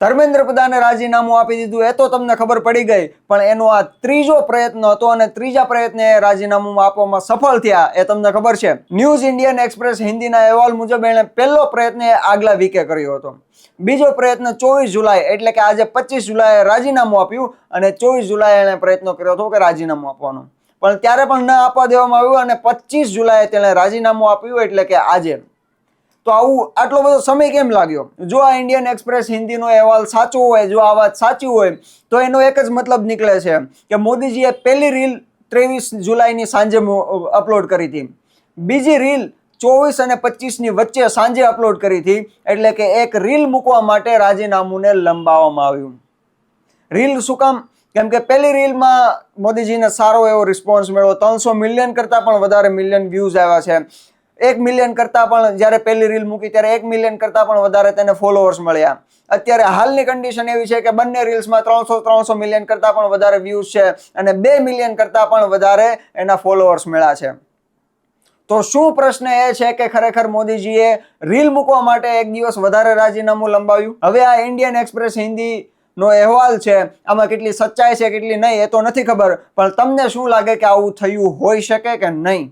ધર્મેન્દ્ર પ્રધાને રાજીનામું આપી દીધું એ તો તમને ખબર પડી ગઈ, પણ એનો આ ત્રીજો પ્રયત્ન હતો અને ત્રીજા પ્રયત્ને રાજીનામું આપવામાં સફળ થયા એ તમને ખબર છે. ન્યૂઝ ઇન્ડિયન એક્સપ્રેસ હિન્દીના અહેવાલ મુજબ એણે પહેલો પ્રયત્ન આગલા વીકે કર્યો હતો. બીજો પ્રયત્ન 24 જુલાઈ એટલે કે આજે 25 જુલાઈએ રાજીનામું આપ્યું અને 24 જુલાઈએ એણે પ્રયત્ન કર્યો હતો કે રાજીનામું આપવાનો, પણ ત્યારે પણ ન આપવા દેવામાં આવ્યું અને 25 જુલાઈએ તેણે રાજીનામું આપ્યું એટલે કે આજે. તો આવું આટલો બધો સમય કેમ લાગ્યો? જો આ ઇન્ડિયન એક્સપ્રેસ હિન્દીનો અહેવાલ સાચો હોય, જો આ વાત સાચી હોય, તો એનો એક જ મતલબ નીકળે છે કે મોદીજીએ પહેલી રીલ 23 જુલાઈની સાંજે અપલોડ કરી હતી, બીજી રીલ 24 અને 25 ની વચ્ચે સાંજે અપલોડ કરી હતી, એટલે કે એક રીલ મૂકવા માટે રાજીનામુંને લંબાવવામાં આવ્યું. રીલ શું કામ? કેમ કે પહેલી રીલમાં મોદીજીને સારો એવો રિસ્પોન્સ મળ્યો, 300 મિલિયન કરતાં પણ વધારે મિલિયન વ્યૂઝ આવ્યા છે. 1 મિલિયન કરતાં પણ જ્યારે પહેલી રીલ મૂકી ત્યારે 1 મિલિયન કરતાં પણ વધારે તેને ફોલોઅર્સ મળ્યા. અત્યારે હાલની કન્ડિશન એવી છે કે બંને રીલ્સમાં 300 મિલિયન કરતાં પણ વધારે વ્યૂઝ છે અને 2 મિલિયન કરતાં પણ વધારે એના ફોલોઅર્સ મળ્યા છે. તો શું પ્રશ્ન એ છે કે ખરેખર મોદીજીએ રીલ મૂકવા માટે એક દિવસ વધારે રાજીનામું લંબાવ્યું? હવે આ ઇન્ડિયન એક્સપ્રેસ હિન્દી નો અહેવાલ છે, આમાં કેટલી સચ્ચાઈ છે કેટલી નહીં એ તો નથી ખબર, પણ તમને શું લાગે કે આવું થયું હોઈ શકે કે નહીં?